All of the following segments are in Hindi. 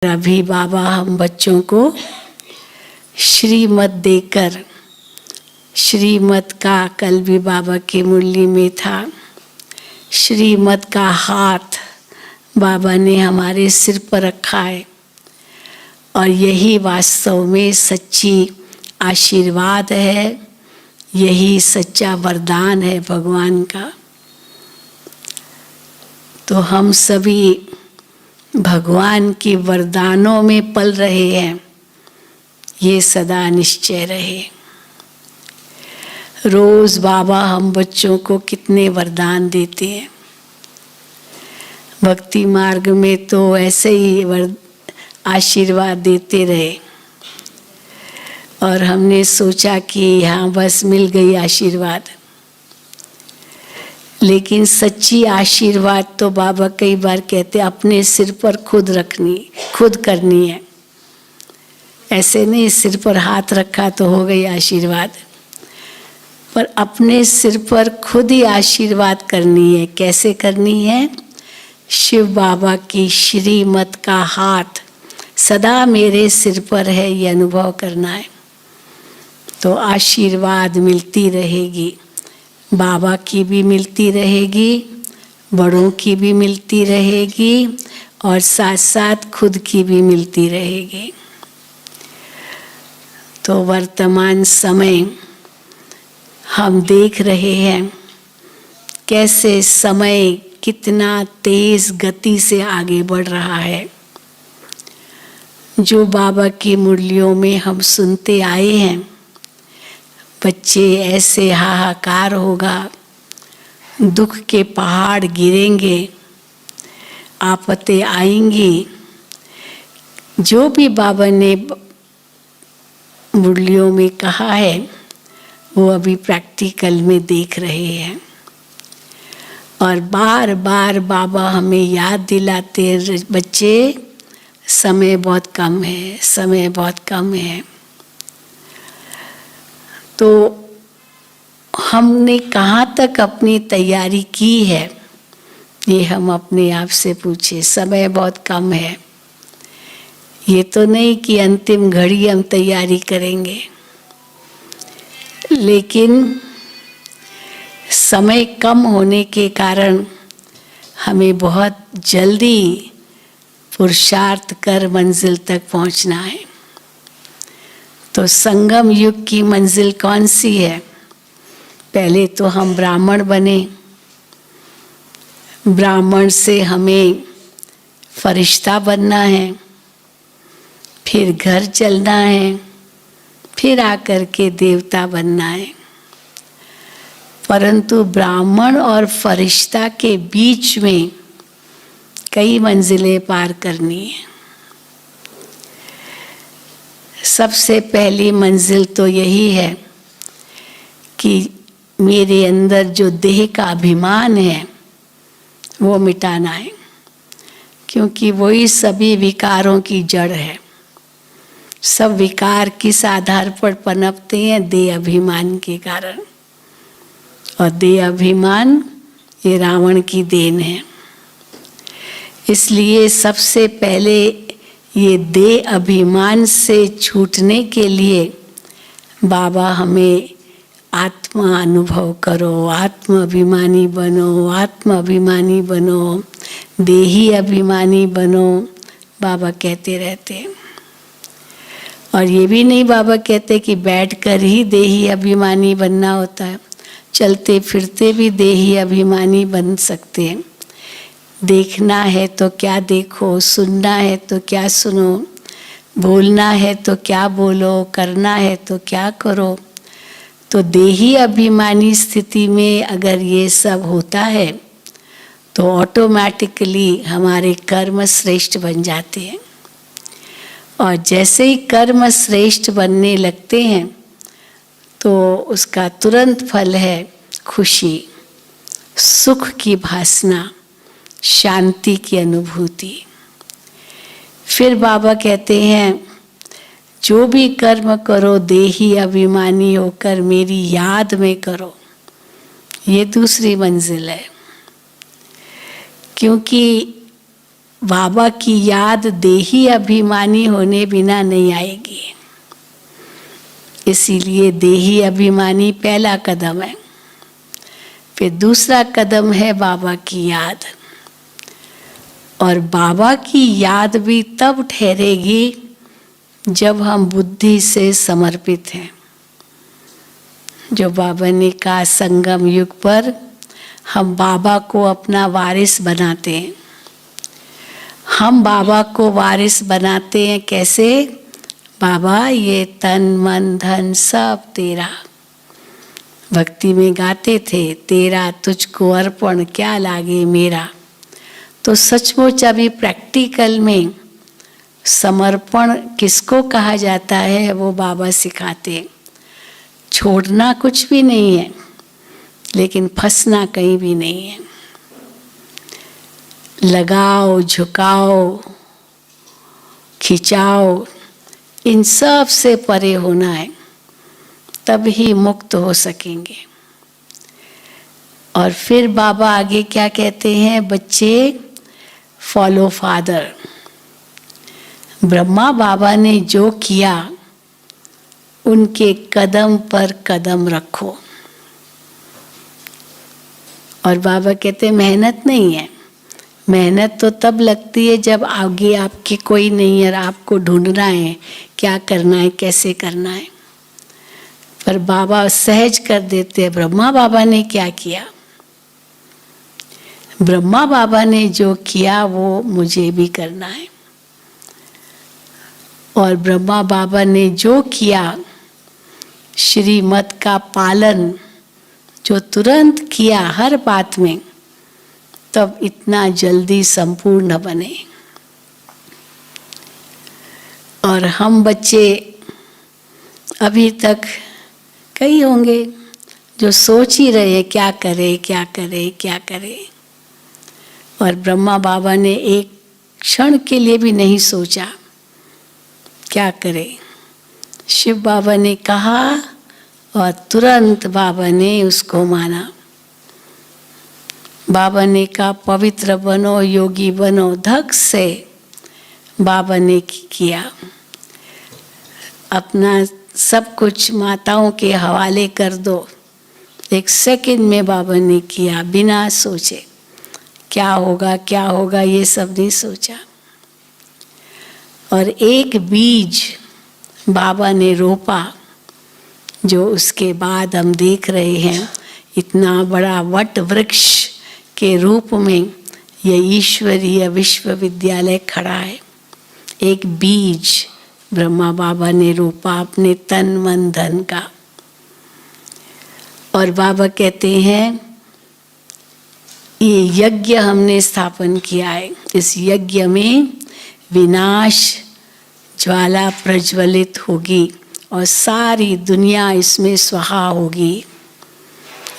अभी बाबा हम बच्चों को श्रीमत देकर, श्रीमत का कल भी बाबा की मुरली में था, श्रीमत का हाथ बाबा ने हमारे सिर पर रखा है और यही वास्तव में सच्ची आशीर्वाद है, यही सच्चा वरदान है भगवान का। तो हम सभी भगवान के वरदानों में पल रहे हैं, ये सदा निश्चय रहे। रोज बाबा हम बच्चों को कितने वरदान देते हैं। भक्ति मार्ग में तो ऐसे ही आशीर्वाद देते रहे और हमने सोचा कि हाँ बस मिल गई आशीर्वाद। लेकिन सच्ची आशीर्वाद तो बाबा कई बार कहते अपने सिर पर खुद रखनी, खुद करनी है। ऐसे नहीं सिर पर हाथ रखा तो हो गई आशीर्वाद, पर अपने सिर पर खुद ही आशीर्वाद करनी है। कैसे करनी है? शिव बाबा की श्रीमत का हाथ सदा मेरे सिर पर है, ये अनुभव करना है। तो आशीर्वाद मिलती रहेगी, बाबा की भी मिलती रहेगी, बड़ों की भी मिलती रहेगी और साथ साथ खुद की भी मिलती रहेगी। तो वर्तमान समय हम देख रहे हैं कैसे समय कितना तेज गति से आगे बढ़ रहा है। जो बाबा की मुरलियों में हम सुनते आए हैं, बच्चे ऐसे हाहाकार होगा, दुख के पहाड़ गिरेंगे, आफतें आएंगी। जो भी बाबा ने मुरलियों में कहा है वो अभी प्रैक्टिकल में देख रहे हैं और बार बार बाबा हमें याद दिलाते हैं, बच्चे समय बहुत कम है, समय बहुत कम है। तो हमने कहाँ तक अपनी तैयारी की है, ये हम अपने आप से पूछे। समय बहुत कम है, ये तो नहीं कि अंतिम घड़ी हम तैयारी करेंगे, लेकिन समय कम होने के कारण हमें बहुत जल्दी पुरुषार्थ कर मंजिल तक पहुंचना है। तो संगम युग की मंजिल कौन सी है? पहले तो हम ब्राह्मण बने, ब्राह्मण से हमें फरिश्ता बनना है, फिर घर चलना है, फिर आकर के देवता बनना है। परंतु ब्राह्मण और फरिश्ता के बीच में कई मंजिलें पार करनी है। सबसे पहली मंजिल तो यही है कि मेरे अंदर जो देह का अभिमान है वो मिटाना है, क्योंकि वही सभी विकारों की जड़ है। सब विकार किस आधार पर पनपते हैं? देह अभिमान के कारण। और देह अभिमान ये रावण की देन है। इसलिए सबसे पहले ये देह अभिमान से छूटने के लिए बाबा हमें आत्मा अनुभव करो, आत्म अभिमानी बनो, आत्म अभिमानी बनो, देही अभिमानी बनो, बाबा कहते रहते हैं। और ये भी नहीं बाबा कहते कि बैठकर ही देही अभिमानी बनना होता है, चलते फिरते भी देही अभिमानी बन सकते हैं। देखना है तो क्या देखो, सुनना है तो क्या सुनो, बोलना है तो क्या बोलो, करना है तो क्या करो। तो देही अभिमानी स्थिति में अगर ये सब होता है तो ऑटोमेटिकली हमारे कर्म श्रेष्ठ बन जाते हैं। और जैसे ही कर्म श्रेष्ठ बनने लगते हैं तो उसका तुरंत फल है खुशी, सुख की भासना, शांति की अनुभूति। फिर बाबा कहते हैं जो भी कर्म करो देही अभिमानी होकर मेरी याद में करो। ये दूसरी मंजिल है, क्योंकि बाबा की याद देही अभिमानी होने बिना नहीं आएगी। इसीलिए देही अभिमानी पहला कदम है। फिर दूसरा कदम है बाबा की याद। और बाबा की याद भी तब ठहरेगी जब हम बुद्धि से समर्पित हैं। जो बाबा ने कहा संगम युग पर हम बाबा को अपना वारिस बनाते हैं। हम बाबा को वारिस बनाते हैं कैसे? बाबा ये तन मन धन सब तेरा। भक्ति में गाते थे, तेरा तुझको अर्पण क्या लागे मेरा। तो सचमुच अभी प्रैक्टिकल में समर्पण किसको कहा जाता है वो बाबा सिखाते हैं। छोड़ना कुछ भी नहीं है, लेकिन फंसना कहीं भी नहीं है। लगाओ, झुकाओ, खिंचाओ, इन सब से परे होना है, तब ही मुक्त हो सकेंगे। और फिर बाबा आगे क्या कहते हैं? बच्चे फॉलो फादर। ब्रह्मा बाबा ने जो किया उनके कदम पर कदम रखो। और बाबा कहते हैं मेहनत नहीं है। मेहनत तो तब लगती है जब आगे आपके कोई नहीं है, आपको ढूंढना है क्या करना है, कैसे करना है। पर बाबा सहज कर देते हैं। ब्रह्मा बाबा ने क्या किया? ब्रह्मा बाबा ने जो किया वो मुझे भी करना है। और ब्रह्मा बाबा ने जो किया, श्रीमत का पालन जो तुरंत किया हर बात में, तब इतना जल्दी संपूर्ण बने। और हम बच्चे अभी तक कई होंगे जो सोच ही रहे हैं क्या करे क्या करे क्या करे। और ब्रह्मा बाबा ने एक क्षण के लिए भी नहीं सोचा क्या करे। शिव बाबा ने कहा और तुरंत बाबा ने उसको माना। बाबा ने कहा पवित्र बनो, योगी बनो, धक से बाबा ने किया। अपना सब कुछ माताओं के हवाले कर दो। एक सेकंड में बाबा ने किया, बिना सोचे क्या होगा ये सब नहीं सोचा। और एक बीज बाबा ने रोपा, जो उसके बाद हम देख रहे हैं इतना बड़ा वट वृक्ष के रूप में यह ईश्वरीय विश्वविद्यालय खड़ा है। एक बीज ब्रह्मा बाबा ने रोपा अपने तन मन धन का। और बाबा कहते हैं ये यज्ञ हमने स्थापन किया है। इस यज्ञ में विनाश ज्वाला प्रज्वलित होगी और सारी दुनिया इसमें स्वाहा होगी।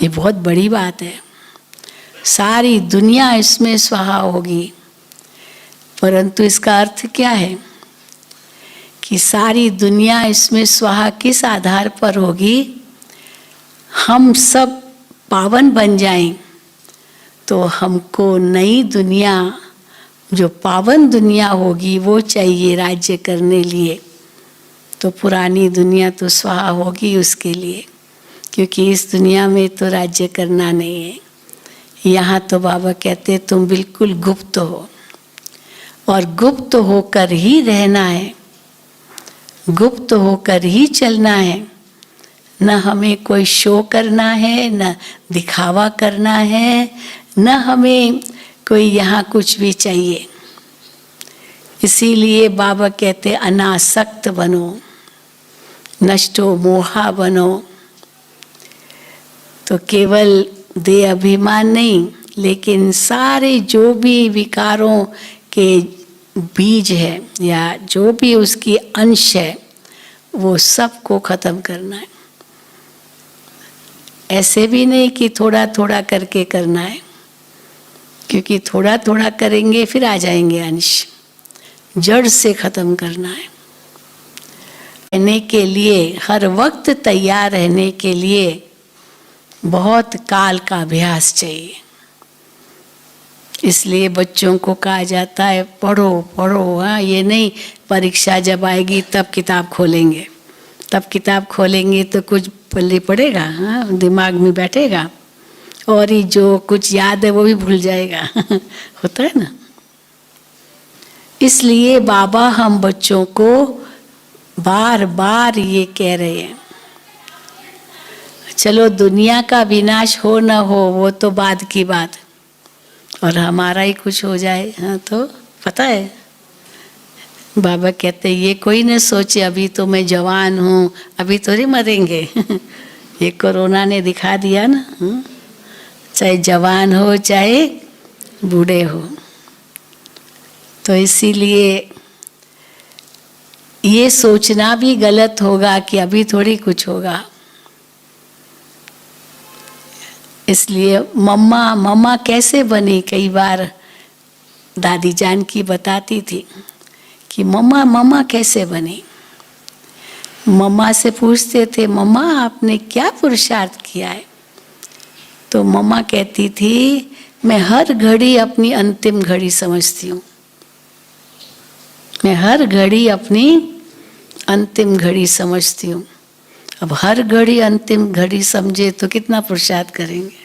ये बहुत बड़ी बात है। सारी दुनिया इसमें स्वाहा होगी। परंतु इसका अर्थ क्या है कि सारी दुनिया इसमें स्वाहा किस आधार पर होगी? हम सब पावन बन जाएं तो हमको नई दुनिया, जो पावन दुनिया होगी वो चाहिए राज्य करने लिए। तो पुरानी दुनिया तो स्वाहा होगी उसके लिए, क्योंकि इस दुनिया में तो राज्य करना नहीं है। यहाँ तो बाबा कहते तुम बिल्कुल गुप्त हो और गुप्त होकर ही रहना है, गुप्त होकर ही चलना है। न हमें कोई शो करना है, न दिखावा करना है, न हमें कोई यहाँ कुछ भी चाहिए। इसीलिए बाबा कहते अनासक्त बनो, नष्टो मोहा बनो। तो केवल देह अभिमान नहीं, लेकिन सारे जो भी विकारों के बीज है या जो भी उसकी अंश है वो सबको खत्म करना है। ऐसे भी नहीं कि थोड़ा थोड़ा करके करना है, क्योंकि थोड़ा थोड़ा करेंगे फिर आ जाएंगे अंश। जड़ से खत्म करना है। रहने के लिए हर वक्त तैयार रहने के लिए बहुत काल का अभ्यास चाहिए। इसलिए बच्चों को कहा जाता है पढ़ो पढ़ो। हाँ, ये नहीं परीक्षा जब आएगी तब किताब खोलेंगे, तब किताब खोलेंगे तो कुछ पल्ले पड़ेगा, हाँ, दिमाग में बैठेगा, और ही जो कुछ याद है वो भी भूल जाएगा होता है ना। इसलिए बाबा हम बच्चों को बार बार ये कह रहे हैं, चलो दुनिया का विनाश हो न हो वो तो बाद की बात, और हमारा ही कुछ हो जाए, हाँ, तो पता है बाबा कहते हैं ये कोई न सोचे अभी तो मैं जवान हूँ, अभी थोड़ी मरेंगे ये कोरोना ने दिखा दिया ना, चाहे जवान हो चाहे बूढ़े हो। तो इसीलिए ये सोचना भी गलत होगा कि अभी थोड़ी कुछ होगा। इसलिए मम्मा कैसे बनी, कई बार दादी जान की बताती थी कि मम्मा कैसे बनी। मम्मा से पूछते थे मम्मा आपने क्या पुरुषार्थ किया है, तो मम्मा कहती थी मैं हर घड़ी अपनी अंतिम घड़ी समझती हूँ, मैं हर घड़ी अपनी अंतिम घड़ी समझती हूँ। अब हर घड़ी अंतिम घड़ी समझे तो कितना पुरुषार्थ करेंगे।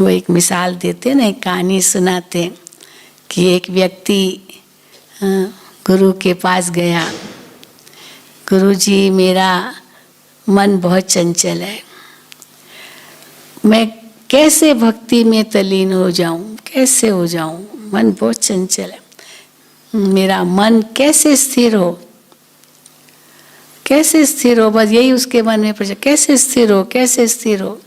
वो एक मिसाल देते ना, एक कहानी सुनाते कि एक व्यक्ति गुरु के पास गया, गुरुजी मेरा मन बहुत चंचल है, मैं कैसे भक्ति में तल्लीन हो जाऊं, कैसे हो जाऊं, मन बहुत चंचल है, मेरा मन कैसे स्थिर हो, कैसे स्थिर हो, बस यही उसके मन में प्रश्न, कैसे स्थिर हो, कैसे स्थिर हो।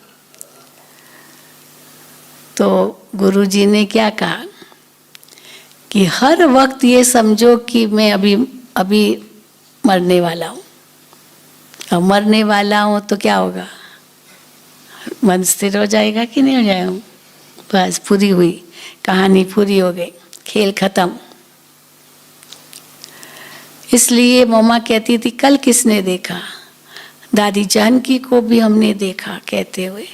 तो गुरुजी ने क्या कहा कि हर वक्त ये समझो कि मैं अभी मरने वाला हूँ, अब मरने वाला हूँ तो क्या होगा, मन स्थिर हो जाएगा कि नहीं हो जाएगा। बस पूरी हुई कहानी, पूरी हो गई, खेल खत्म। इसलिए मम्मा कहती थी कल किसने देखा, दादी जानकी को भी हमने देखा कहते हुए,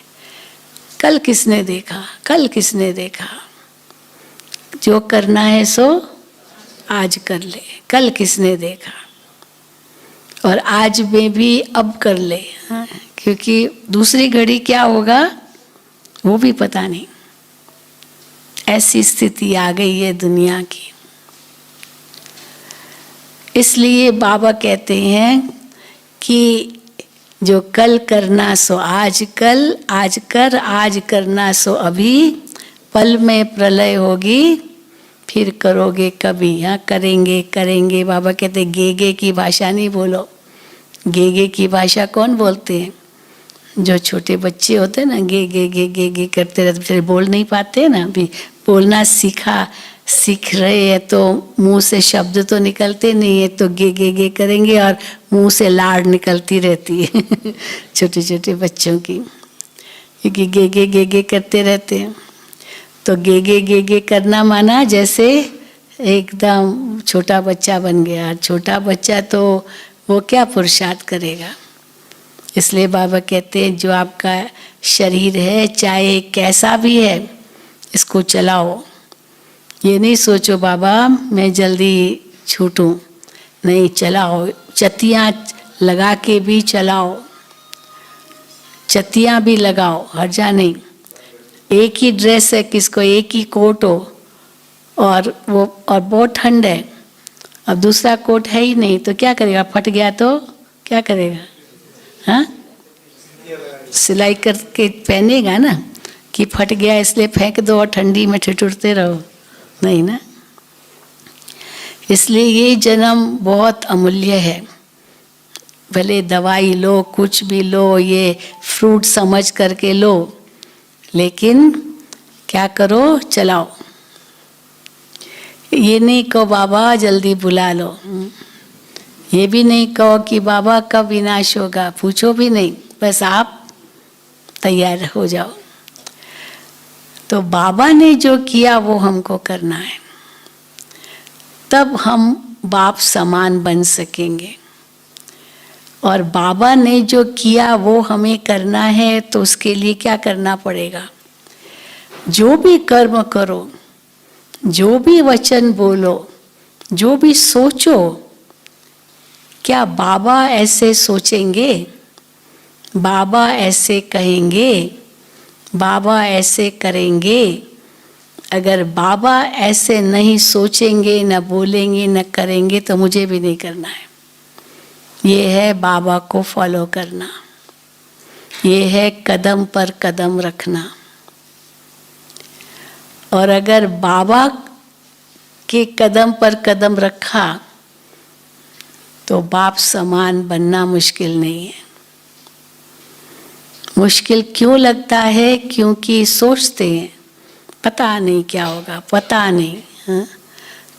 कल किसने देखा, कल किसने देखा, जो करना है सो आज कर ले, कल किसने देखा, और आज में भी अब कर ले, हाँ, क्योंकि दूसरी घड़ी क्या होगा वो भी पता नहीं। ऐसी स्थिति आ गई है दुनिया की। इसलिए बाबा कहते हैं कि जो कल करना सो आज कल, आज कर, आज करना सो अभी, पल में प्रलय होगी फिर करोगे कभी। हाँ, करेंगे करेंगे। बाबा कहते गे की भाषा नहीं बोलो। गे की भाषा कौन बोलते हैं, जो छोटे बच्चे होते हैं ना, गे करते रहते, फिर बोल नहीं पाते ना, अभी बोलना सीख रहे हैं तो मुंह से शब्द तो निकलते नहीं है, तो गे करेंगे और मुंह से लाड़ निकलती रहती है छोटे छोटे बच्चों की, क्योंकि गे करते रहते हैं। तो गे करना माना जैसे एकदम छोटा बच्चा बन गया। छोटा बच्चा तो वो क्या पुरुषार्थ करेगा। इसलिए बाबा कहते हैं जो आपका शरीर है चाहे कैसा भी है, इसको चलाओ। ये नहीं सोचो बाबा मैं जल्दी छूटूं, नहीं, चलाओ। चतियाँ लगा के भी चलाओ, चतियाँ भी लगाओ, हर्जा नहीं। एक ही ड्रेस है किसको, एक ही कोट हो और बहुत ठंड है, अब दूसरा कोट है ही नहीं, तो क्या करेगा, फट गया तो क्या करेगा, हाँ, सिलाई करके पहनेगा ना, कि फट गया इसलिए फेंक दो और ठंडी में ठिठुरते रहो, नहीं ना। इसलिए ये जन्म बहुत अमूल्य है। भले दवाई लो, कुछ भी लो, ये फ्रूट समझ करके लो, लेकिन क्या करो, चलाओ। ये नहीं कहो बाबा जल्दी बुला लो, ये भी नहीं कहो कि बाबा कब विनाश होगा, पूछो भी नहीं, बस आप तैयार हो जाओ। तो बाबा ने जो किया वो हमको करना है, तब हम बाप समान बन सकेंगे। और बाबा ने जो किया वो हमें करना है, तो उसके लिए क्या करना पड़ेगा, जो भी कर्म करो, जो भी वचन बोलो, जो भी सोचो, क्या बाबा ऐसे सोचेंगे? बाबा ऐसे कहेंगे? बाबा ऐसे करेंगे? अगर बाबा ऐसे नहीं सोचेंगे, न बोलेंगे, न करेंगे तो मुझे भी नहीं करना है। ये है बाबा को फॉलो करना, ये है कदम पर कदम रखना। और अगर बाबा के कदम पर कदम रखा तो बाप समान बनना मुश्किल नहीं है। मुश्किल क्यों लगता है? क्योंकि सोचते हैं पता नहीं क्या होगा, पता नहीं। हाँ?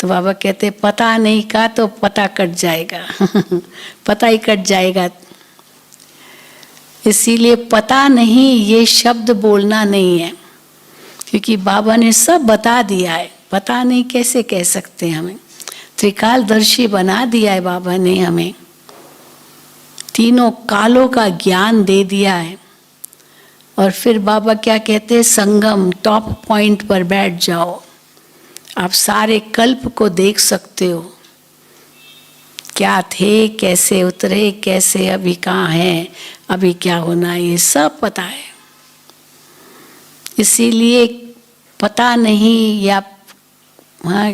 तो बाबा कहते पता नहीं का तो पता कट जाएगा पता ही कट जाएगा। इसीलिए पता नहीं ये शब्द बोलना नहीं है, क्योंकि बाबा ने सब बता दिया है। पता नहीं कैसे कह सकते हमें? त्रिकालदर्शी बना दिया है बाबा ने हमें, तीनों कालों का ज्ञान दे दिया है। और फिर बाबा क्या कहते हैं? संगम टॉप पॉइंट पर बैठ जाओ, आप सारे कल्प को देख सकते हो, क्या थे, कैसे उतरे, कैसे अभी कहाँ हैं, अभी क्या होना है, ये सब पता है। इसीलिए पता नहीं या हाँ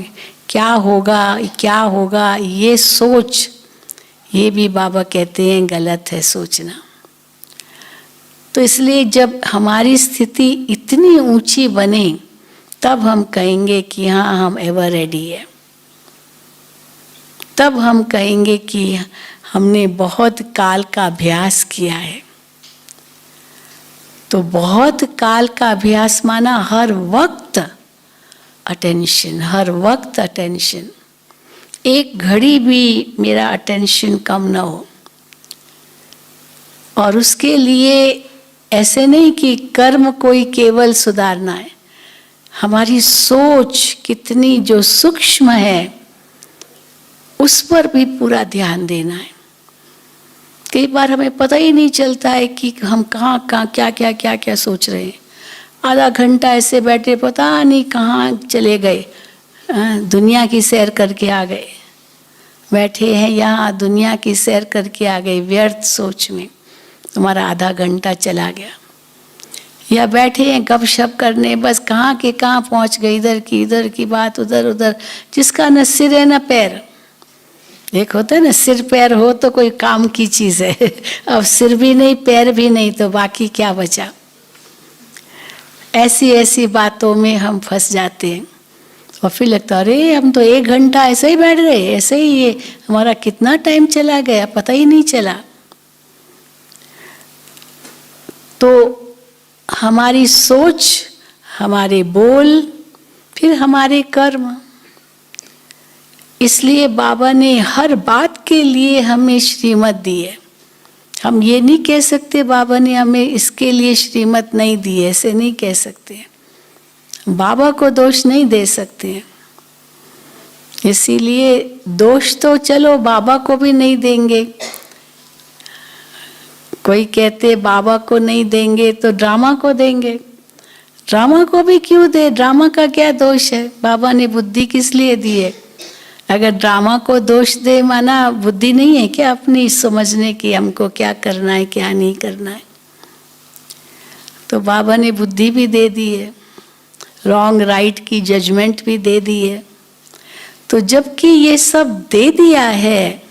क्या होगा ये सोच, ये भी बाबा कहते हैं गलत है सोचना। तो इसलिए जब हमारी स्थिति इतनी ऊंची बने तब हम कहेंगे कि हाँ हम एवर रेडी है। तब हम कहेंगे कि हमने बहुत काल का अभ्यास किया है। तो बहुत काल का अभ्यास माना हर वक्त अटेंशन, हर वक्त अटेंशन। एक घड़ी भी मेरा अटेंशन कम ना हो। और उसके लिए ऐसे नहीं कि कर्म कोई केवल सुधारना है, हमारी सोच कितनी जो सूक्ष्म है उस पर भी पूरा ध्यान देना है। कई बार हमें पता ही नहीं चलता है कि हम कहाँ क्या सोच रहे हैं। आधा घंटा ऐसे बैठे, पता नहीं कहाँ चले गए, दुनिया की सैर करके आ गए। बैठे हैं यहाँ, दुनिया की सैर करके आ गए, व्यर्थ सोच में तुम्हारा आधा घंटा चला गया। या बैठे हैं गपशप करने, बस कहाँ के कहाँ पहुँच गए, इधर की बात उधर, जिसका न सिर है न पैर। एक होता है ना, सिर पैर हो तो कोई काम की चीज़ है, अब सिर भी नहीं पैर भी नहीं तो बाकी क्या बचा। ऐसी बातों में हम फंस जाते हैं और फिर लगता है अरे हम तो 1 घंटा ऐसे ही बैठ गए, ऐसे ही ये हमारा कितना टाइम चला गया पता ही नहीं चला। तो हमारी सोच, हमारे बोल, फिर हमारे कर्म। इसलिए बाबा ने हर बात के लिए हमें श्रीमत दी है। हम ये नहीं कह सकते बाबा ने हमें इसके लिए श्रीमत नहीं दी है, ऐसे नहीं कह सकते। बाबा को दोष नहीं दे सकते। इसीलिए दोष तो चलो बाबा को भी नहीं देंगे। कोई कहते बाबा को नहीं देंगे तो ड्रामा को देंगे। ड्रामा को भी क्यों दे? ड्रामा का क्या दोष है? बाबा ने बुद्धि किस लिए दी है? अगर ड्रामा को दोष दे माना बुद्धि नहीं है क्या अपनी समझने की हमको क्या करना है क्या नहीं करना है? तो बाबा ने बुद्धि भी दे दी है, रॉन्ग राइट की जजमेंट भी दे दी है। तो जबकि ये सब दे दिया है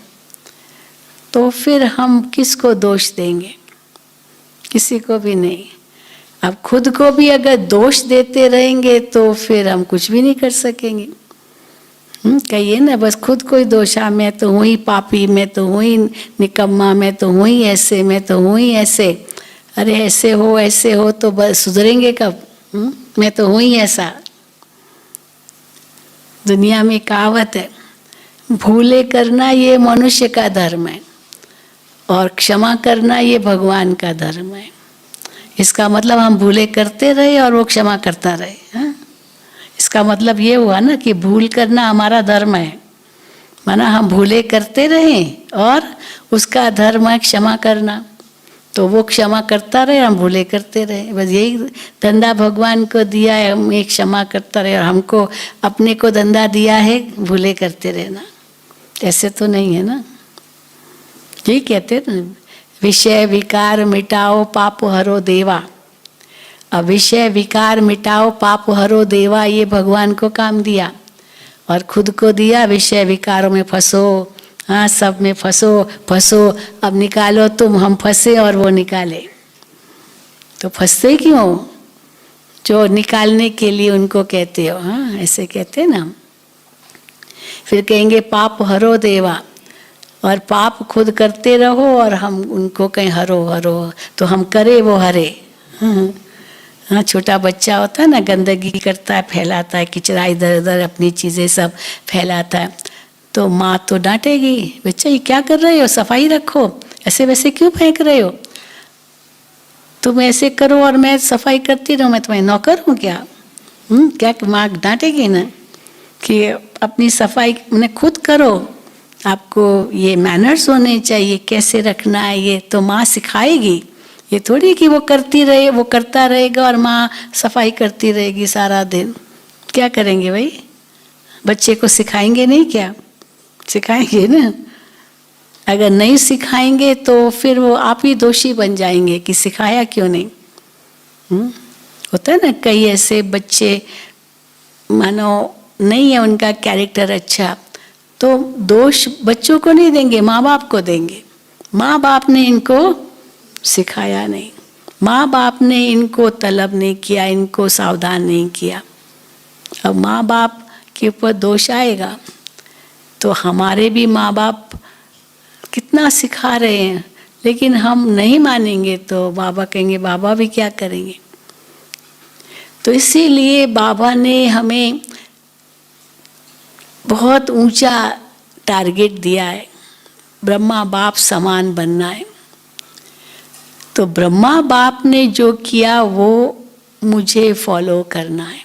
तो फिर हम किसको दोष देंगे? किसी को भी नहीं। अब खुद को भी अगर दोष देते रहेंगे तो फिर हम कुछ भी नहीं कर सकेंगे। कहिए ना, बस खुद को ही दोष, मैं तो हूँ ही पापी, मैं तो हूँ ही निकम्मा, मैं तो हूँ ही ऐसे, मैं तो हूँ ही ऐसे। अरे ऐसे हो तो बस सुधरेंगे कब? मैं तो हूँ ही ऐसा। दुनिया में कहावत है, भूले करना ये मनुष्य का धर्म है और क्षमा करना ये भगवान का धर्म है। इसका मतलब हम भूले करते रहे और वो क्षमा करता रहे। हाँ? इसका मतलब ये हुआ ना कि भूल करना हमारा धर्म है, माना हम भूले करते रहें और उसका धर्म है क्षमा करना। तो वो क्षमा करता रहे, हम भूले करते रहे। बस यही धंधा भगवान को दिया है, हम एक क्षमा करता रहे, और हमको अपने को धंधा दिया है भूले करते रहना। ऐसे तो नहीं है ना। यही कहते ना, विषय विकार मिटाओ पाप हरो देवा। अब विषय विकार मिटाओ पाप हरो देवा, ये भगवान को काम दिया और खुद को दिया। विषय विकारों में फंसो, हाँ सब में फंसो, अब निकालो तुम, हम फंसे और वो निकाले। तो फंसते क्यों? जो निकालने के लिए उनको कहते हो, हाँ ऐसे कहते ना। फिर कहेंगे पाप हरो देवा, और पाप खुद करते रहो और हम उनको कहें हरो, तो हम करे वो हरे। हाँ छोटा बच्चा होता है ना, गंदगी करता है, फैलाता है, किचरा इधर उधर अपनी चीज़ें सब फैलाता है, तो माँ तो डांटेगी, बच्चा ये क्या कर रहे हो, सफाई रखो, ऐसे वैसे क्यों फेंक रहे हो, तुम ऐसे करो और मैं सफाई करती रहूँ, मैं तुम्हें नौकर हूँ क्या? क्या माँ डांटेगी ना कि अपनी सफाई मैंने खुद करो, आपको ये मैनर्स होने चाहिए, कैसे रखना है, ये तो माँ सिखाएगी। ये थोड़ी कि वो करती रहे, वो करता रहेगा और माँ सफाई करती रहेगी सारा दिन। क्या करेंगे भाई? बच्चे को सिखाएंगे नहीं क्या? सिखाएंगे ना। अगर नहीं सिखाएंगे तो फिर वो आप ही दोषी बन जाएंगे कि सिखाया क्यों नहीं। होता है ना कई ऐसे बच्चे, मानो नहीं है उनका कैरेक्टर अच्छा, तो दोष बच्चों को नहीं देंगे, माँ बाप को देंगे। माँ बाप ने इनको सिखाया नहीं, माँ बाप ने इनको तलब नहीं किया, इनको सावधान नहीं किया। अब माँ बाप के ऊपर दोष आएगा, तो हमारे भी माँ बाप कितना सिखा रहे हैं, लेकिन हम नहीं मानेंगे तो बाबा कहेंगे बाबा भी क्या करेंगे। तो इसीलिए बाबा ने हमें बहुत ऊंचा टारगेट दिया है, ब्रह्मा बाप समान बनना है। तो ब्रह्मा बाप ने जो किया वो मुझे फॉलो करना है।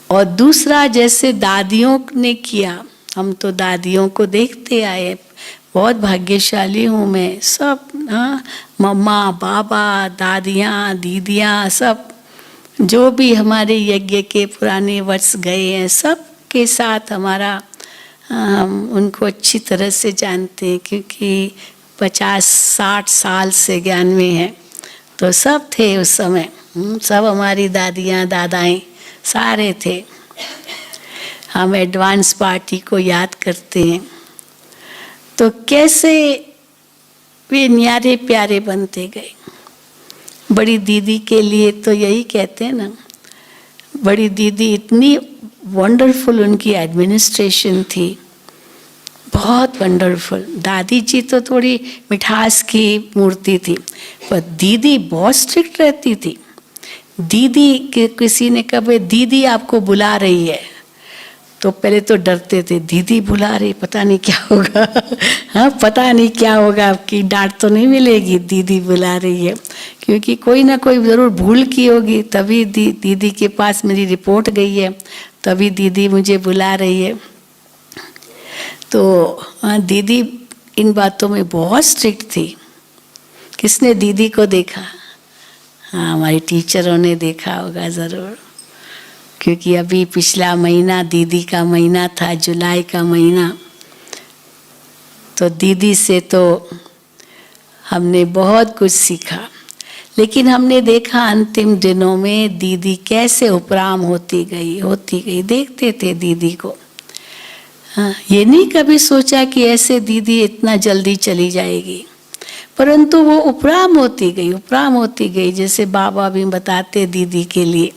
और दूसरा, जैसे दादियों ने किया, हम तो दादियों को देखते आए, बहुत भाग्यशाली हूँ मैं। सब हाँ, मम्मा बाबा दादियाँ दीदियाँ सब जो भी हमारे यज्ञ के पुराने वर्ष गए हैं, सब के साथ हमारा हम उनको अच्छी तरह से जानते हैं, क्योंकि 50-60 साल से ज्ञान में है। तो सब थे उस समय, सब हमारी दादियाँ दादाएँ सारे थे। हम एडवांस पार्टी को याद करते हैं, तो कैसे वे न्यारे प्यारे बनते गए। बड़ी दीदी के लिए तो यही कहते हैं ना, बड़ी दीदी इतनी वंडरफुल उनकी एडमिनिस्ट्रेशन थी, बहुत वंडरफुल। दादी जी तो थोड़ी मिठास की मूर्ति थी, पर दीदी बहुत स्ट्रिक्ट रहती थी। दीदी के किसी ने कहा दीदी आपको बुला रही है, तो पहले तो डरते थे, दीदी बुला रही, पता नहीं क्या होगा। हाँ पता नहीं क्या होगा, आपकी डांट तो नहीं मिलेगी, दीदी बुला रही है, क्योंकि कोई ना कोई ज़रूर भूल की होगी, तभी दीदी के पास मेरी रिपोर्ट गई है, तभी दीदी मुझे बुला रही है। तो दीदी इन बातों में बहुत स्ट्रिक्ट थी। किसने दीदी को देखा? हाँ हमारी टीचरों ने देखा होगा ज़रूर, क्योंकि अभी पिछला महीना दीदी का महीना था, जुलाई का महीना। तो दीदी से तो हमने बहुत कुछ सीखा, लेकिन हमने देखा अंतिम दिनों में दीदी कैसे उपराम होती गई। देखते थे दीदी को। हाँ ये नहीं कभी सोचा कि ऐसे दीदी इतना जल्दी चली जाएगी, परंतु वो उपराम होती गई। जैसे बाबा भी बताते दीदी के लिए,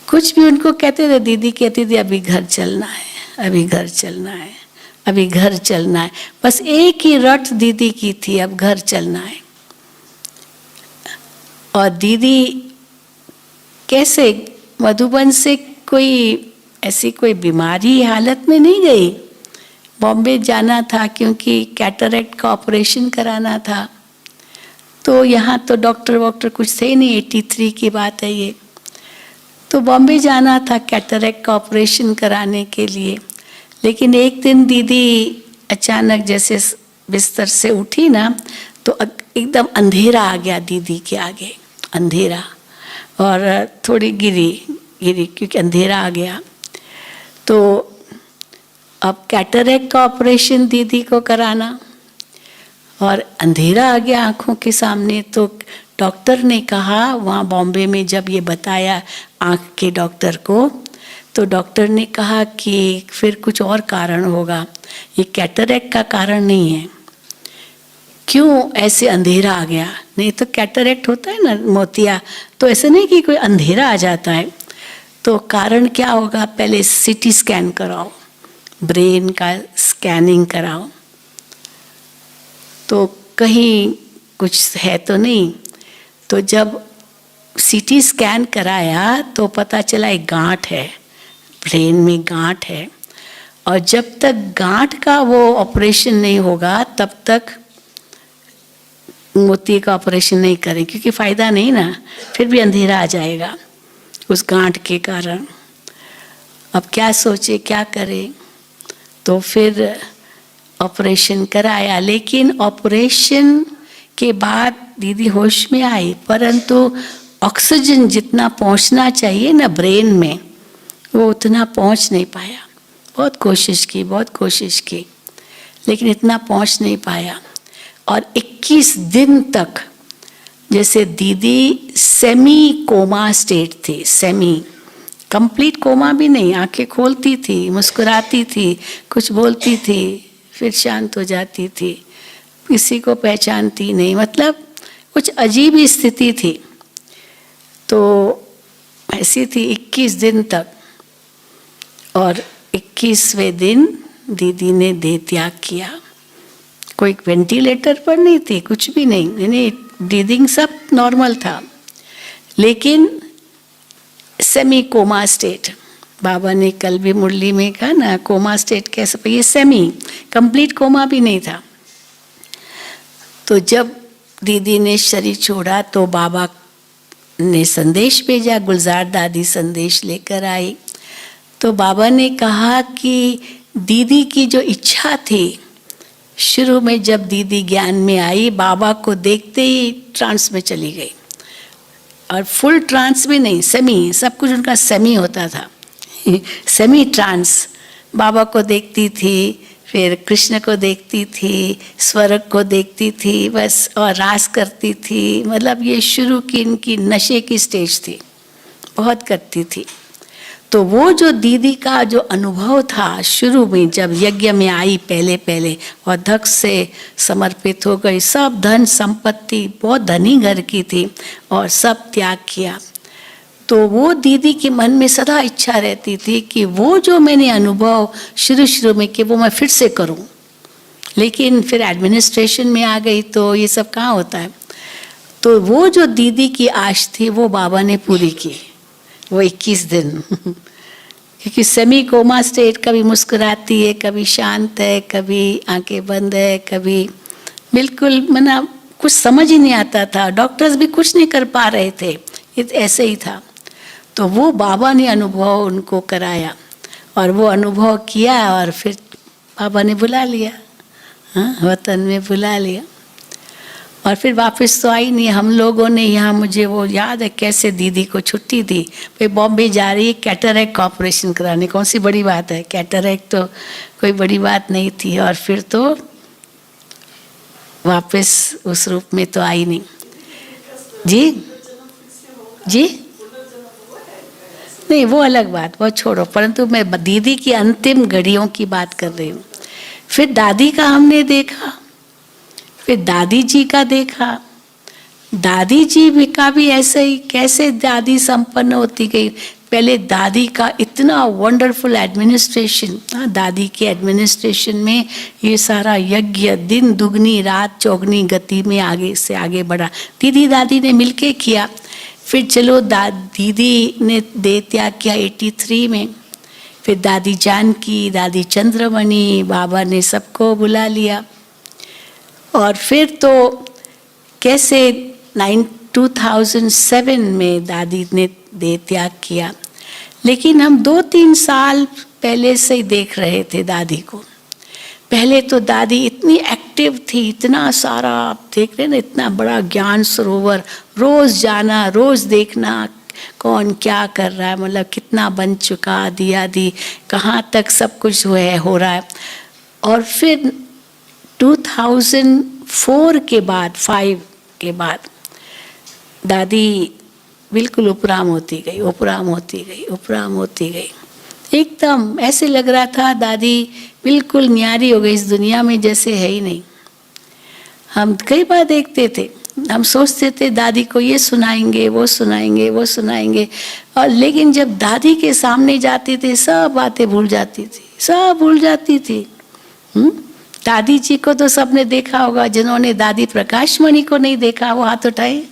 कुछ भी उनको कहते थे, दीदी कहती थी अभी घर चलना है, अभी घर चलना है, अभी घर चलना है। बस एक ही रट दीदी की थी, अब घर चलना है। और दीदी कैसे मधुबन से कोई ऐसी कोई बीमारी हालत में नहीं गई। बॉम्बे जाना था क्योंकि कैटरेक्ट का ऑपरेशन कराना था, तो यहाँ तो डॉक्टर कुछ थे नहीं, 83 की बात है ये। तो बॉम्बे जाना था कैटरेक्ट का ऑपरेशन कराने के लिए। लेकिन एक दिन दीदी अचानक जैसे बिस्तर से उठी ना, तो एकदम अंधेरा आ गया दीदी के आगे, अंधेरा, और थोड़ी गिरी क्योंकि अंधेरा आ गया। तो अब कैटरेक्ट का ऑपरेशन दीदी को कराना, और अंधेरा आ गया आँखों के सामने। तो डॉक्टर ने कहा, वहाँ बॉम्बे में जब ये बताया आँख के डॉक्टर को, तो डॉक्टर ने कहा कि फिर कुछ और कारण होगा, ये कैटरेक्ट का कारण नहीं है। क्यों ऐसे अंधेरा आ गया? नहीं तो कैटरेक्ट होता है ना मोतिया, तो ऐसे नहीं कि कोई अंधेरा आ जाता है। तो कारण क्या होगा? पहले सीटी स्कैन कराओ, ब्रेन का स्कैनिंग कराओ, तो कहीं कुछ है तो नहीं। तो जब सीटी स्कैन कराया तो पता चला एक गांठ है, ब्रेन में गांठ है, और जब तक गांठ का वो ऑपरेशन नहीं होगा तब तक मोती का ऑपरेशन नहीं करें, क्योंकि फ़ायदा नहीं ना, फिर भी अंधेरा आ जाएगा उस गांठ के कारण। अब क्या सोचे, क्या करें? तो फिर ऑपरेशन कराया, लेकिन ऑपरेशन के बाद दीदी होश में आई, परंतु ऑक्सीजन जितना पहुंचना चाहिए ना ब्रेन में, वो उतना पहुंच नहीं पाया। बहुत कोशिश की, लेकिन इतना पहुंच नहीं पाया। और 21 दिन तक जैसे दीदी सेमी कोमा स्टेट थी, सेमी, कंप्लीट कोमा भी नहीं, आंखें खोलती थी, मुस्कुराती थी, कुछ बोलती थी, फिर शांत हो जाती थी, किसी को पहचानती नहीं, मतलब कुछ अजीब ही स्थिति थी। तो ऐसी थी 21 दिन तक, और 21वें दिन दीदी ने देह त्याग किया। कोई वेंटिलेटर पर नहीं थी, कुछ भी नहीं, ब्रीदिंग सब नॉर्मल था, लेकिन सेमी कोमा स्टेट। बाबा ने कल भी मुरली में कहा ना, कोमा स्टेट कैसे, ये सेमी, कंप्लीट कोमा भी नहीं था। तो जब दीदी ने शरीर छोड़ा तो बाबा ने संदेश भेजा, गुलजार दादी संदेश लेकर आई। तो बाबा ने कहा कि दीदी की जो इच्छा थी, शुरू में जब दीदी ज्ञान में आई, बाबा को देखते ही ट्रांस में चली गई, और फुल ट्रांस में नहीं, सेमी, सब कुछ उनका सेमी होता था, सेमी ट्रांस। बाबा को देखती थी, फिर कृष्ण को देखती थी, स्वर्ग को देखती थी बस, और रास करती थी। मतलब ये शुरू की इनकी नशे की स्टेज थी, बहुत करती थी। तो वो जो दीदी का जो अनुभव था शुरू में, जब यज्ञ में आई पहले और धक से समर्पित हो गई, सब धन संपत्ति, बहुत धनी घर की थी, और सब त्याग किया। तो वो दीदी के मन में सदा इच्छा रहती थी कि वो जो मैंने अनुभव शुरू में कि वो मैं फिर से करूं, लेकिन फिर एडमिनिस्ट्रेशन में आ गई तो ये सब कहाँ होता है। तो वो जो दीदी की आश थी वो बाबा ने पूरी की, वो 21 दिन क्योंकि सेमी कोमा स्टेट, कभी मुस्कुराती है, कभी शांत है, कभी आंखें बंद है, कभी बिल्कुल मना, कुछ समझ ही नहीं आता था, डॉक्टर्स भी कुछ नहीं कर पा रहे थे, ये ऐसे ही था। तो वो बाबा ने अनुभव उनको कराया, और वो अनुभव किया, और फिर बाबा ने बुला लिया, हाँ, वतन में बुला लिया, और फिर वापस तो आई नहीं। हम लोगों ने यहाँ, मुझे वो याद है कैसे दीदी को छुट्टी दी, भाई बॉम्बे जा रही है कैटरेक्ट का ऑपरेशन कराने, कौन सी बड़ी बात है, कैटरेक्ट तो कोई बड़ी बात नहीं थी। और फिर तो वापस उस रूप में तो आई नहीं। जी नहीं, वो अलग बात, वो छोड़ो, परंतु मैं दीदी की अंतिम घड़ियों की बात कर रही हूँ। फिर दादी का हमने देखा, फिर दादी जी का देखा, दादी जी भी का भी ऐसे ही, कैसे दादी संपन्न होती गई। पहले दादी का इतना वंडरफुल एडमिनिस्ट्रेशन, दादी के एडमिनिस्ट्रेशन में ये सारा यज्ञ दिन दुगनी रात चौगनी गति में आगे से आगे बढ़ा, दीदी दादी ने मिलके किया। फिर चलो दीदी ने देह त्याग किया 83 में, फिर दादी जानकी, दादी चंद्रमणि, बाबा ने सबको बुला लिया। और फिर तो कैसे 2007 में दादी ने देह त्याग किया, लेकिन हम 2-3 साल पहले से ही देख रहे थे दादी को। पहले तो दादी इतनी एक्टिव थी, इतना सारा आप देख रहे हैं ना, इतना बड़ा ज्ञान सरोवर, रोज जाना, रोज देखना कौन क्या कर रहा है, मतलब कितना बन चुका, दिया दी कहाँ तक सब कुछ हो रहा है। और फिर 2004 के बाद, 5 के बाद दादी बिल्कुल उपराम होती गई, उपराम होती गई, उपराम होती गई। एकदम ऐसे लग रहा था दादी बिल्कुल न्यारी हो गई, इस दुनिया में जैसे है ही नहीं। हम कई बार देखते थे, हम सोचते थे दादी को ये सुनाएंगे, वो सुनाएंगे, वो सुनाएंगे, और लेकिन जब दादी के सामने जाते थे सब बातें भूल जाती थी, सब भूल जाती थी। दादी जी को तो सबने देखा होगा, जिन्होंने दादी प्रकाश मणि को नहीं देखा वो हाथ उठाए।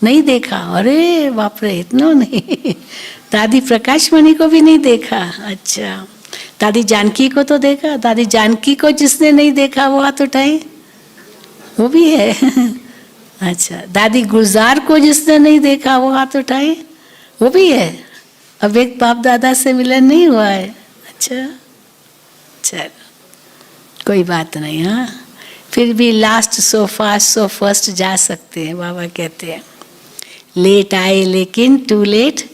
नहीं देखा? अरे बाप रे, इतना नहीं। दादी प्रकाश मणि को भी नहीं देखा? अच्छा। दादी जानकी को तो देखा? दादी जानकी को जिसने नहीं देखा वो हाथ उठाए, वो भी है। अच्छा। दादी गुलजार को जिसने नहीं देखा वो हाथ उठाए, वो भी है। अब एक बाप दादा से मिलन नहीं हुआ है। अच्छा, चलो कोई बात नहीं। हाँ, फिर भी last so fast so first जा सकते हैं, बाबा कहते हैं। लेट आए लेकिन टू लेट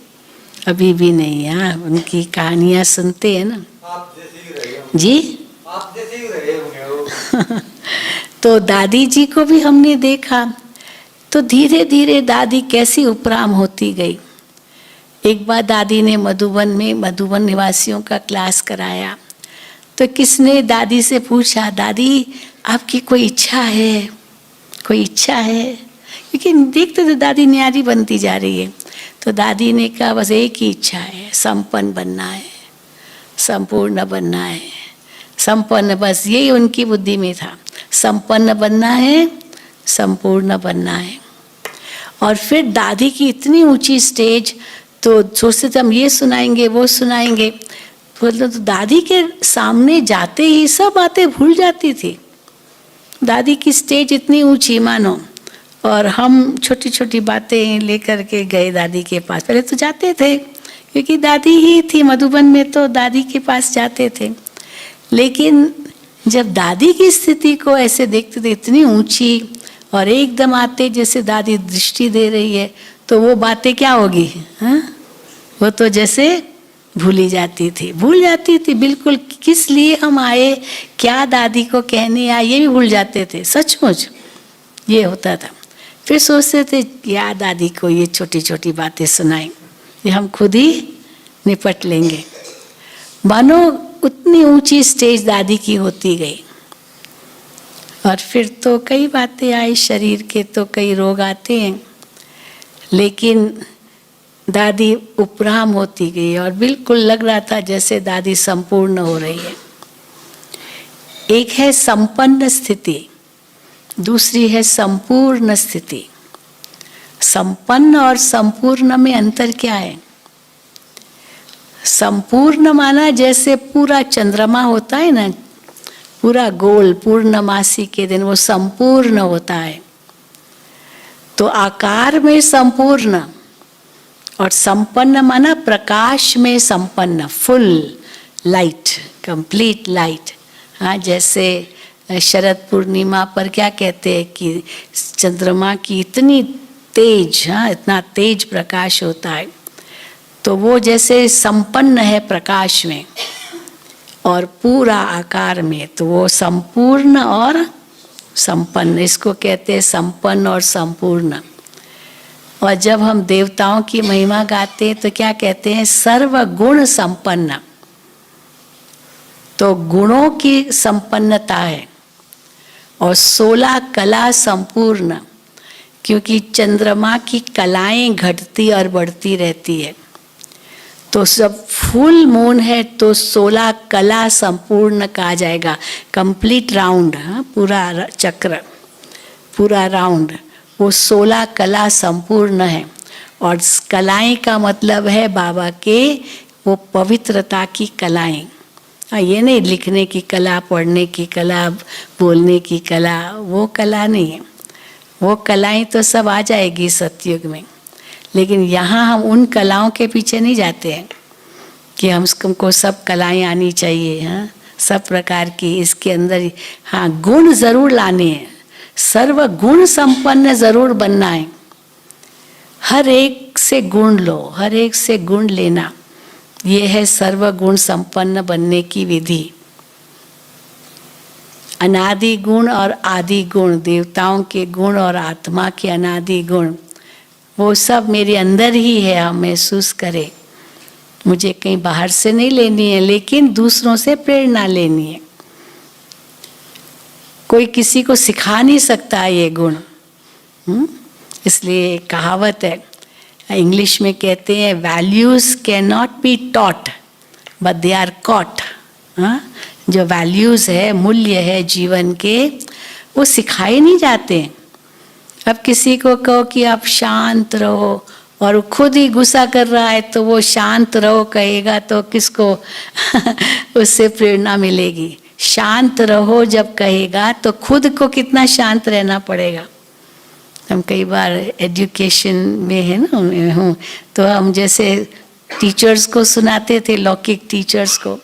अभी भी नहीं। हाँ, उनकी कहानियां सुनते हैं ना। आप जैसे ही रहे जी, आप जैसे ही रहे होंगे वो। तो दादी जी को भी हमने देखा, तो धीरे धीरे दादी कैसी उपराम होती गई। एक बार दादी ने मधुबन में मधुबन निवासियों का क्लास कराया, तो किसने दादी से पूछा, दादी आपकी कोई इच्छा है, कोई इच्छा है? क्योंकि देखते तो दादी न्यारी बनती जा रही है। तो दादी ने कहा बस एक ही इच्छा है, संपन्न बनना है, संपूर्ण बनना है, संपन्न, बस यही उनकी बुद्धि में था। संपन्न बनना है, संपूर्ण बनना है। और फिर दादी की इतनी ऊंची स्टेज, तो सोचते थे हम ये सुनाएंगे वो सुनाएंगे, बोलते तो दादी के सामने जाते ही सब बातें भूल जाती थी। दादी की स्टेज इतनी ऊंची मानो, और हम छोटी छोटी बातें लेकर के गए दादी के पास। पहले तो जाते थे क्योंकि दादी ही थी मधुबन में, तो दादी के पास जाते थे। लेकिन जब दादी की स्थिति को ऐसे देखते थे, इतनी ऊंची, और एकदम आते जैसे दादी दृष्टि दे रही है, तो वो बातें क्या होगी? हाँ, वो तो जैसे भूली जाती थी, भूल जाती थी बिल्कुल। किस लिए हम आए, क्या दादी को कहने आए, ये भी भूल जाते थे। सचमुच ये होता था। फिर सोचते थे क्या दादी को ये छोटी छोटी बातें सुनाएं, ये हम खुद ही निपट लेंगे। मानो उतनी ऊंची स्टेज दादी की होती गई। और फिर तो कई बातें आई, शरीर के तो कई रोग आते हैं, लेकिन दादी उपराम होती गई, और बिल्कुल लग रहा था जैसे दादी संपूर्ण हो रही है। एक है संपन्न स्थिति, दूसरी है संपूर्ण स्थिति। संपन्न और संपूर्ण में अंतर क्या है? संपूर्ण माना जैसे पूरा चंद्रमा होता है ना, पूरा गोल, पूर्णमासी के दिन वो संपूर्ण होता है। तो आकार में संपूर्ण, और संपन्न माना प्रकाश में संपन्न, फुल लाइट, कंप्लीट लाइट। हाँ, जैसे शरद पूर्णिमा पर क्या कहते हैं कि चंद्रमा की इतनी तेज, हाँ, इतना तेज प्रकाश होता है, तो वो जैसे संपन्न है प्रकाश में और पूरा आकार में, तो वो संपूर्ण और संपन्न, इसको कहते हैं संपन्न और संपूर्ण। और जब हम देवताओं की महिमा गाते हैं तो क्या कहते हैं? सर्व गुण संपन्न। तो गुणों की संपन्नता है, और 16 कला संपूर्ण, क्योंकि चंद्रमा की कलाएं घटती और बढ़ती रहती है। तो सब फुल मून है तो 16 कला संपूर्ण कहा जाएगा, कंप्लीट राउंड। हाँ, पूरा चक्र, पूरा राउंड, वो 16 कला संपूर्ण है। और कलाएं का मतलब है बाबा के वो पवित्रता की कलाएं। ये नहीं लिखने की कला, पढ़ने की कला, बोलने की कला, वो कला नहीं है। वो कलाएं तो सब आ जाएगी सतयुग में, लेकिन यहाँ हम उन कलाओं के पीछे नहीं जाते हैं कि हमको सब कलाएं आनी चाहिए। हाँ, सब प्रकार की इसके अंदर। हाँ, गुण जरूर लाने हैं, सर्व गुण संपन्न जरूर बनना है। हर एक से गुण लो, हर एक से गुण लेना, ये है सर्व गुण संपन्न बनने की विधि। अनादि गुण और आदि गुण, देवताओं के गुण और आत्मा के अनादि गुण, वो सब मेरे अंदर ही है। हम महसूस करें, मुझे कहीं बाहर से नहीं लेनी है, लेकिन दूसरों से प्रेरणा लेनी है। कोई किसी को सिखा नहीं सकता ये गुण। इसलिए कहावत है, इंग्लिश में कहते हैं, values can not be taught but they are caught. जो वैल्यूज है, मूल्य है जीवन के, वो सिखाए नहीं जाते। अब किसी को कहो कि आप शांत रहो और खुद ही गुस्सा कर रहा है, तो वो शांत रहो कहेगा तो किसको उससे प्रेरणा मिलेगी? शांत रहो जब कहेगा तो खुद को कितना शांत रहना पड़ेगा। हम कई बार एजुकेशन में है ना, मैं हूँ, तो हम जैसे टीचर्स को सुनाते थे, लौकिक टीचर्स को।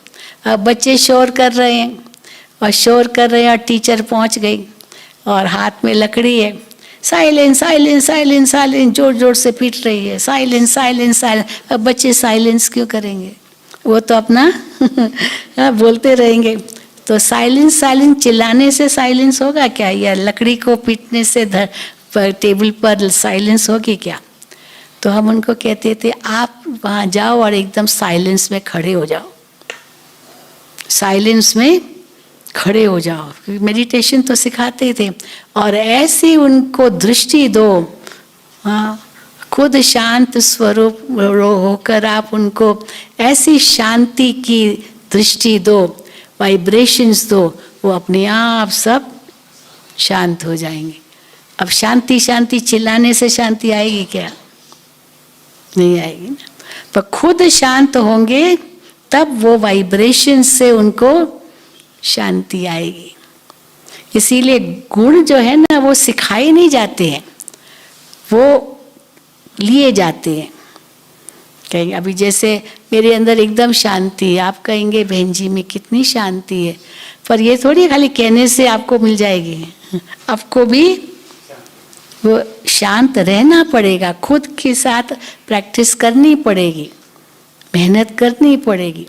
अब बच्चे शोर कर रहे हैं और शोर कर रहे हैं और टीचर पहुँच गई और हाथ में लकड़ी है, साइलेंस साइलेंस साइलेंस साइलेंस, जोर जोर से पीट रही है, साइलेंस साइलेंस साइलेंस। अब बच्चे साइलेंस क्यों करेंगे? वो तो अपना बोलते रहेंगे। तो साइलेंस साइलेंस चिल्लाने से साइलेंस होगा क्या? या लकड़ी को पीटने से टेबल पर साइलेंस होगी क्या? तो हम उनको कहते थे, आप वहाँ जाओ और एकदम साइलेंस में खड़े हो जाओ, साइलेंस में खड़े हो जाओ। मेडिटेशन तो सिखाते थे, और ऐसी उनको दृष्टि दो, हाँ, खुद शांत स्वरूप होकर आप उनको ऐसी शांति की दृष्टि दो, वाइब्रेशंस दो, वो अपने आप सब शांत हो जाएंगे। अब शांति शांति चिल्लाने से शांति आएगी क्या? नहीं आएगी ना। पर खुद शांत होंगे तब वो वाइब्रेशन से उनको शांति आएगी। इसीलिए गुण जो है ना, वो सिखाए नहीं जाते हैं, वो लिए जाते हैं। कहेंगे अभी जैसे मेरे अंदर एकदम शांति है, आप कहेंगे बहन जी में कितनी शांति है, पर ये थोड़ी खाली कहने से आपको मिल जाएगी। आपको भी वो शांत रहना पड़ेगा, खुद के साथ प्रैक्टिस करनी पड़ेगी, मेहनत करनी पड़ेगी।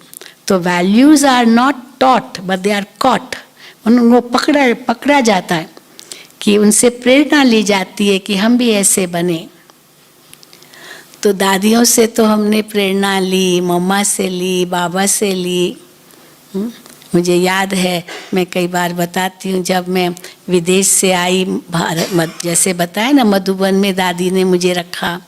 तो values are not taught but they are caught. उनको पकड़ा जाता है, कि उनसे प्रेरणा ली जाती है कि हम भी ऐसे बने। तो दादियों से तो हमने प्रेरणा ली, मम्मा से ली, बाबा से ली। मुझे याद है, मैं कई बार बताती हूँ, जब मैं विदेश से आई भारत, जैसे बताया ना, मधुबन में दादी ने मुझे रखा,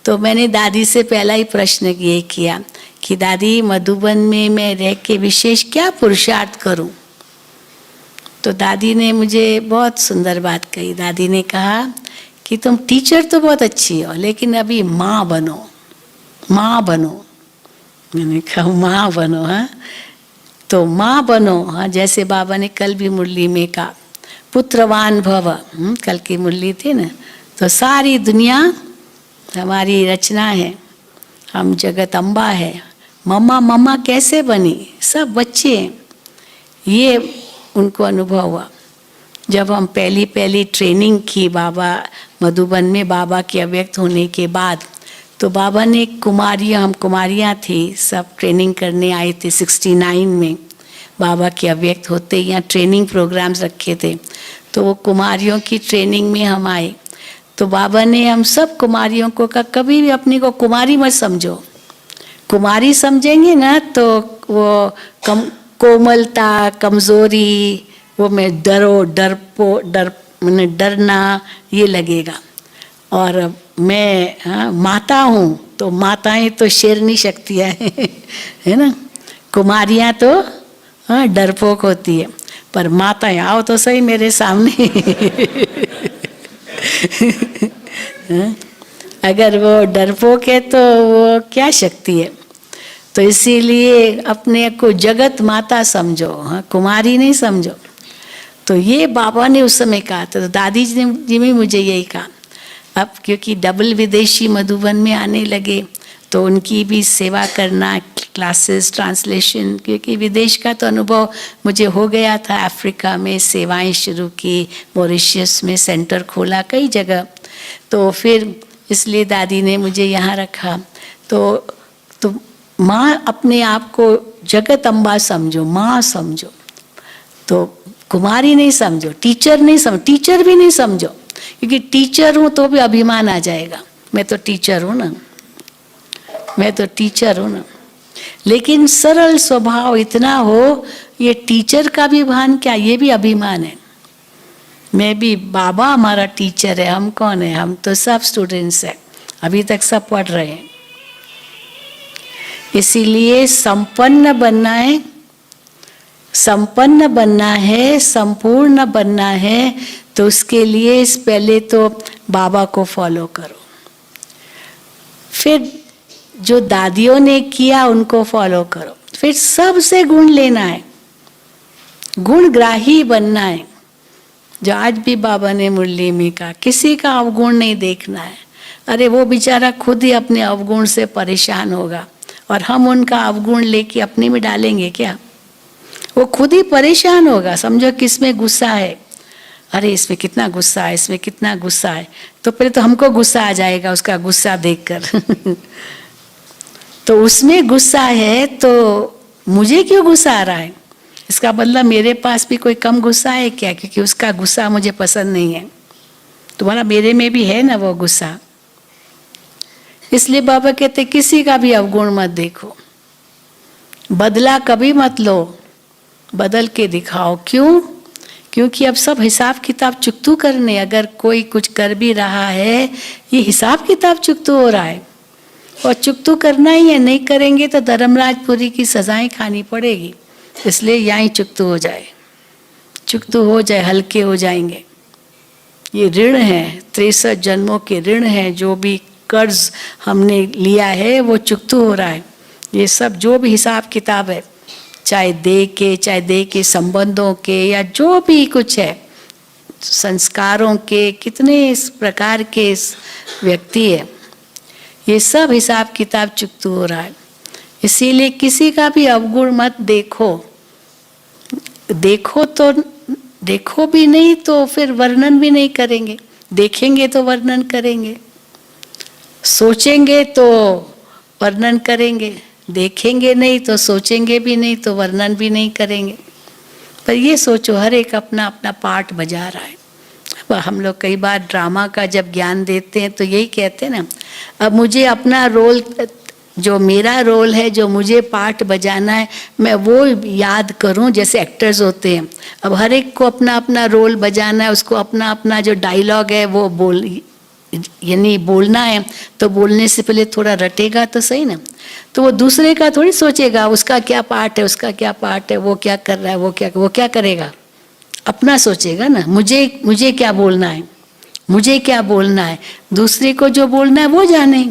तो मैंने दादी से पहला ही प्रश्न ये किया कि दादी, मधुबन में मैं रह के विशेष क्या पुरुषार्थ करूं? तो दादी ने मुझे बहुत सुंदर बात कही। दादी ने कहा कि तुम टीचर तो बहुत अच्छी हो, लेकिन अभी माँ बनो, माँ बनो। मैंने कहा माँ बनो? हाँ, तो माँ बनो। हाँ, जैसे बाबा ने कल भी मुरली में कहा, पुत्रवान भव। कल की मुरली थी ना, तो सारी दुनिया हमारी रचना है, हम जगत अम्बा है। मम्मा मम्मा कैसे बनी? सब बच्चे हैं। ये उनको अनुभव हुआ जब हम पहली ट्रेनिंग की बाबा मधुबन में, बाबा के अव्यक्त होने के बाद। तो बाबा ने कुमारियाँ, हम कुमारियाँ थी, सब ट्रेनिंग करने आए थे 69 में। बाबा के अव्यक्त होते यहाँ ट्रेनिंग प्रोग्राम्स रखे थे, तो वो कुमारियों की ट्रेनिंग में हम आए। तो बाबा ने हम सब कुमारियों को कहा, कभी भी अपनी को कुमारी मत समझो। कुमारी समझेंगे ना तो वो कोमलता, कमजोरी, वो मैं मैंने डरना ये लगेगा। और मैं माता हूँ, तो माताएं तो शेरनी शक्तियाँ है ना। कुमारियाँ तो डरपोक होती है, पर माताएं आओ तो सही मेरे सामने। अगर वो डरपोक है तो वो क्या शक्ति है? तो इसीलिए अपने को जगत माता समझो, हाँ, कुमारी नहीं समझो। तो ये बाबा ने उस समय कहा था। तो दादी जी ने मुझे यही कहा। अब क्योंकि डबल विदेशी मधुबन में आने लगे, तो उनकी भी सेवा करना, क्लासेस, ट्रांसलेशन, क्योंकि विदेश का तो अनुभव मुझे हो गया था। अफ्रीका में सेवाएं शुरू की, मॉरिशस में सेंटर खोला, कई जगह। तो फिर इसलिए दादी ने मुझे यहाँ रखा। तो माँ अपने आप को जगत अम्बा समझो, माँ समझो, तो कुमारी नहीं समझो, टीचर नहीं समझो, टीचर भी नहीं समझो, क्योंकि टीचर हूँ तो भी अभिमान आ जाएगा। मैं तो टीचर हूँ ना, मैं तो टीचर हूँ ना। लेकिन सरल स्वभाव इतना हो, ये टीचर का भी भान क्या, ये भी अभिमान है। मैं भी, बाबा हमारा टीचर है, हम कौन है, हम तो सब स्टूडेंट्स हैं, अभी तक सब पढ़ रहे हैं। इसीलिए संपन्न बनना है, संपन्न बनना है, संपूर्ण बनना है, तो उसके लिए पहले तो बाबा को फॉलो करो, फिर जो दादियों ने किया उनको फॉलो करो, फिर सबसे गुण लेना है, गुणग्राही बनना है। जो आज भी बाबा ने मुरली में कहा, किसी का अवगुण नहीं देखना है। अरे वो बेचारा खुद ही अपने अवगुण से परेशान होगा, और हम उनका अवगुण लेके अपने में डालेंगे क्या? वो खुद ही परेशान होगा। समझो किसमें गुस्सा है, अरे इसमें कितना गुस्सा है, इसमें कितना गुस्सा है, तो पहले तो हमको गुस्सा आ जाएगा उसका गुस्सा देखकर तो उसमें गुस्सा है तो मुझे क्यों गुस्सा आ रहा है? इसका मतलब मेरे पास भी कोई कम गुस्सा है क्या? क्योंकि उसका गुस्सा मुझे पसंद नहीं है। तुम्हारा मेरे में भी है ना वो गुस्सा। इसलिए बाबा कहते किसी का भी अवगुण मत देखो, बदला कभी मत लो, बदल के दिखाओ। क्यों? क्योंकि अब सब हिसाब किताब चुकतू करने, अगर कोई कुछ कर भी रहा है, ये हिसाब किताब चुकतू हो रहा है, और चुकतू करना ही है। नहीं करेंगे तो धर्मराजपुरी की सजाएं खानी पड़ेगी। इसलिए यहाँ चुकतू हो जाए, चुकतू हो जाए, हल्के हो जाएंगे। ये ऋण है, 63 जन्मों के ऋण है, जो भी कर्ज हमने लिया है वो चुकतू हो रहा है। ये सब जो भी हिसाब किताब है, चाहे दे के संबंधों के, या जो भी कुछ है, संस्कारों के, कितने इस प्रकार के व्यक्ति है, ये सब हिसाब किताब चुकतू हो रहा है। इसीलिए किसी का भी अवगुण मत देखो। देखो तो देखो भी नहीं तो फिर वर्णन भी नहीं करेंगे, देखेंगे तो वर्णन करेंगे, सोचेंगे तो वर्णन करेंगे, देखेंगे नहीं तो सोचेंगे भी नहीं तो वर्णन भी नहीं करेंगे। पर ये सोचो, हर एक अपना अपना पार्ट बजा रहा है। हम लोग कई बार ड्रामा का जब ज्ञान देते हैं तो यही कहते हैं ना, अब मुझे अपना रोल, जो मेरा रोल है, जो मुझे पार्ट बजाना है, मैं वो याद करूं। जैसे एक्टर्स होते हैं, अब हर एक को अपना अपना रोल बजाना है, उसको अपना अपना जो डायलॉग है वो यानी बोलना है, तो बोलने से पहले थोड़ा रटेगा तो सही ना। तो वो दूसरे का थोड़ी सोचेगा उसका क्या पार्ट है, उसका क्या पार्ट है, वो क्या कर रहा है, वो क्या करेगा, अपना सोचेगा ना। मुझे क्या बोलना है, मुझे क्या बोलना है, दूसरे को जो बोलना है वो जाने,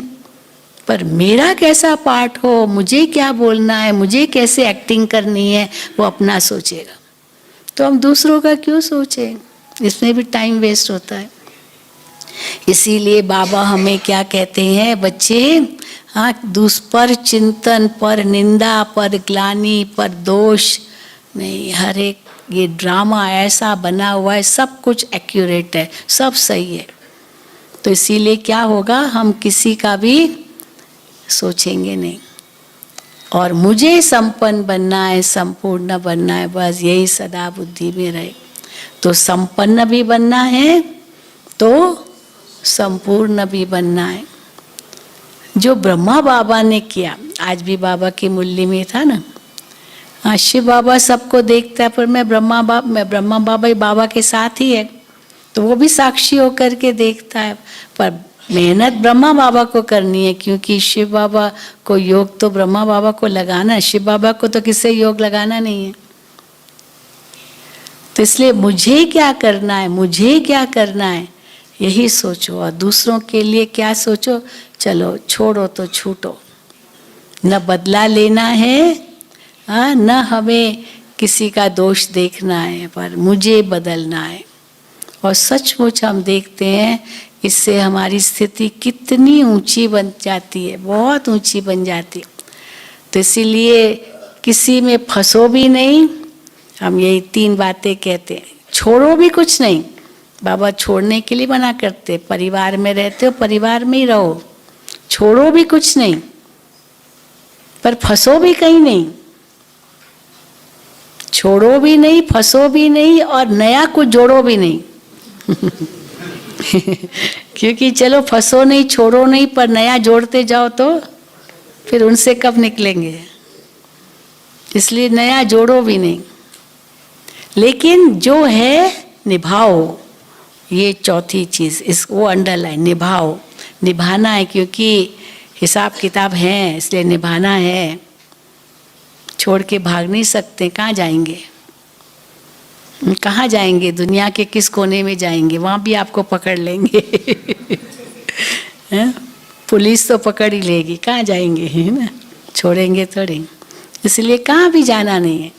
पर मेरा कैसा पार्ट हो, मुझे क्या बोलना है, मुझे कैसे एक्टिंग करनी है, वो अपना सोचेगा। तो हम दूसरों का क्यों सोचें, इसमें भी टाइम वेस्ट होता है। इसीलिए बाबा हमें क्या कहते हैं, बच्चे, हाँ, दुष्पर चिंतन, पर निंदा, पर ग्लानि, पर दोष नहीं। हर एक ये ड्रामा ऐसा बना हुआ है, सब कुछ एक्यूरेट है, सब सही है। तो इसीलिए क्या होगा, हम किसी का भी सोचेंगे नहीं, और मुझे संपन्न बनना है, संपूर्ण बनना है, बस यही सदा बुद्धि में रहे। तो संपन्न भी बनना है तो संपूर्ण भी बनना है। जो ब्रह्मा बाबा ने किया, आज भी बाबा की मुरली में था ना, हाँ, शिव बाबा सबको देखता है, पर मैं ब्रह्मा बाबा ही बाबा के साथ ही है, तो वो भी साक्षी होकर के देखता है। पर मेहनत ब्रह्मा बाबा को करनी है, क्योंकि शिव बाबा को योग तो ब्रह्मा बाबा को लगाना है, शिव बाबा को तो किसी योग लगाना नहीं है। तो इसलिए मुझे क्या करना है, मुझे क्या करना है, यही सोचो। और दूसरों के लिए क्या सोचो, चलो छोड़ो तो छूटो, न बदला लेना है, हाँ, न हमें किसी का दोष देखना है, पर मुझे बदलना है। और सचमुच हम देखते हैं इससे हमारी स्थिति कितनी ऊंची बन जाती है, बहुत ऊंची बन जाती है। तो इसीलिए किसी में फंसो भी नहीं। हम यही 3 बातें कहते हैं। छोड़ो भी कुछ नहीं, बाबा छोड़ने के लिए मना करते। परिवार में रहते हो, परिवार में ही रहो, छोड़ो भी कुछ नहीं, पर फंसो भी कहीं नहीं। छोड़ो भी नहीं, फंसो भी नहीं, और नया कुछ जोड़ो भी नहीं। क्योंकि चलो फंसो नहीं, छोड़ो नहीं, पर नया जोड़ते जाओ तो फिर उनसे कब निकलेंगे। इसलिए नया जोड़ो भी नहीं, लेकिन जो है निभाओ। ये चौथी चीज, इसको अंडरलाइन, निभाओ। निभाना है, क्योंकि हिसाब किताब है, इसलिए निभाना है। छोड़ के भाग नहीं सकते। कहाँ जाएंगे, कहाँ जाएंगे? दुनिया के किस कोने में जाएंगे? वहाँ भी आपको पकड़ लेंगे। पुलिस तो पकड़ ही लेगी, कहाँ जाएंगे, है ना? छोड़ेंगे थोड़ी। इसलिए कहाँ भी जाना नहीं है।